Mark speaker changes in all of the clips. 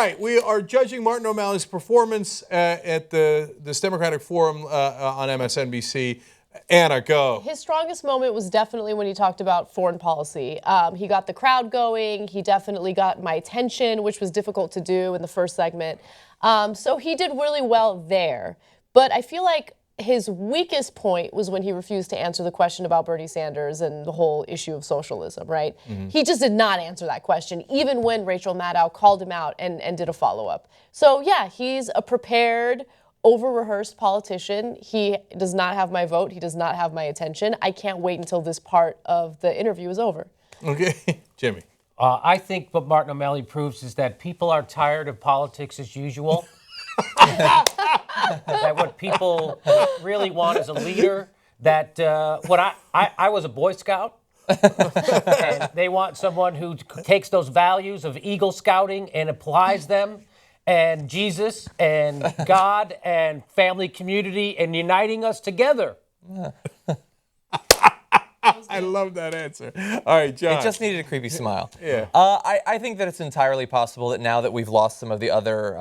Speaker 1: right, we are judging Martin O'Malley's performance at this Democratic Forum on MSNBC. Anna, go.
Speaker 2: His strongest moment was definitely when he talked about foreign policy. He got the crowd going. He definitely got my attention, which was difficult to do in the first segment. So he did really well there. But I feel like his weakest point was when he refused to answer the question about Bernie Sanders and the whole issue of socialism, right? Mm-hmm. He just did not answer that question, even when Rachel Maddow called him out and did a follow-up. So, yeah, he's a prepared, over-rehearsed politician. He does not have my vote. He does not have my attention. I can't wait until this part of the interview is over.
Speaker 1: Okay. Jimmy.
Speaker 3: I think what Martin O'Malley proves is that people are tired of politics as usual. That what people really want is a leader. That I was a Boy Scout, and they want someone who takes those values of Eagle Scouting and applies them, and Jesus and God and family community and uniting us together.
Speaker 1: I love that answer. All right, John.
Speaker 4: It just needed a creepy smile.
Speaker 1: Yeah.
Speaker 4: I think that it's entirely possible that now that we've lost some of the other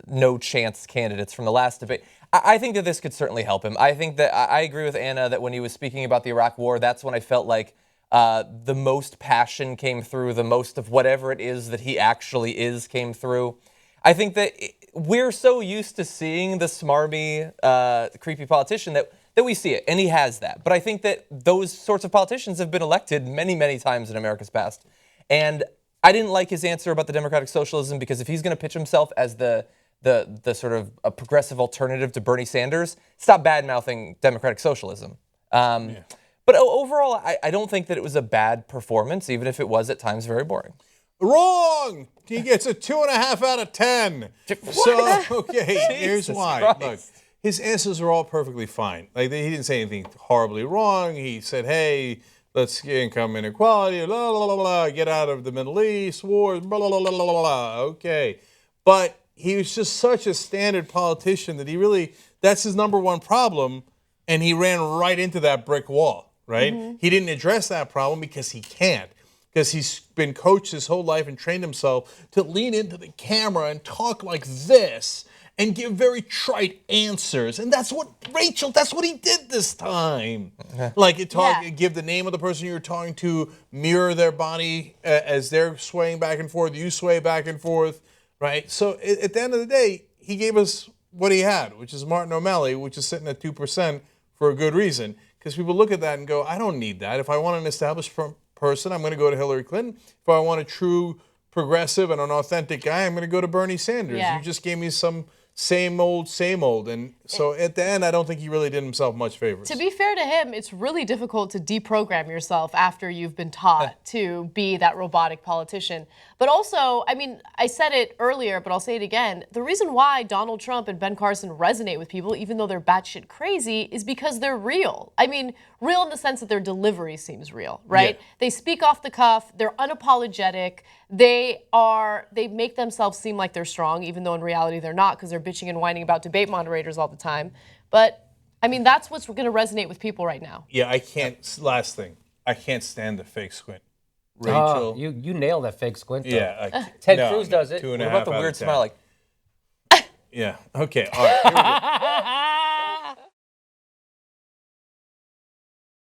Speaker 4: no chance candidates from the last debate, I think that this could certainly help him. I think that I agree with Anna that when he was speaking about the Iraq War, that's when I felt like the most passion came through, the most of whatever it is that he actually is came through. I think that we're so used to seeing the smarmy, creepy politician that we see it, and he has that. But I think that those sorts of politicians have been elected many, many times in America's past. And I didn't like his answer about the democratic socialism, because if he's going to pitch himself as the sort of a progressive alternative to Bernie Sanders, stop bad-mouthing democratic socialism. But overall, I don't think that it was a bad performance, even if it was at times very boring.
Speaker 1: Wrong! He gets a 2.5 out of 10. So, okay, here's why.
Speaker 4: Christ.
Speaker 1: Look, his answers are all perfectly fine. Like, he didn't say anything horribly wrong. He said, hey, let's get income inequality, blah, blah, blah, blah, get out of the Middle East, wars, blah, blah, blah, blah, blah, blah. Okay. But he was just such a standard politician that that's his number one problem, and he ran right into that brick wall, right? Mm-hmm. He didn't address that problem because he can't. Because he's been coached his whole life and trained himself to lean into the camera and talk like this and give very trite answers. And that's what he did this time. Like, give the name of the person you're talking to, mirror their body as they're swaying back and forth, you sway back and forth, right? So at the end of the day, he gave us what he had, which is Martin O'Malley, which is sitting at 2% for a good reason. Because people look at that and go, I don't need that. If I want an established person, I'm going to go to Hillary Clinton. If I want a true progressive and an authentic guy, I'm going to go to Bernie Sanders. Yeah. You just gave me some same old. And so at the end, I don't think he really did himself much favors.
Speaker 2: To be fair to him, it's really difficult to deprogram yourself after you've been taught to be that robotic politician. But also, I mean, I said it earlier, but I'll say it again. The reason why Donald Trump and Ben Carson resonate with people, even though they're batshit crazy, is because they're real. I mean, real in the sense that their delivery seems real, right? Yeah. They speak off the cuff. They're unapologetic. They make themselves seem like they're strong, even though in reality they're not, because they're bitching and whining about debate moderators all the time. But, I mean, that's what's going to resonate with people right now.
Speaker 1: Yeah, I can't. Last thing. I can't stand the fake squint. Rachel.
Speaker 3: You nail that fake squint, though.
Speaker 1: Yeah.
Speaker 3: Ted Cruz does it.
Speaker 4: What about the weird smile? Like,
Speaker 1: yeah. Okay. All right. Here we go.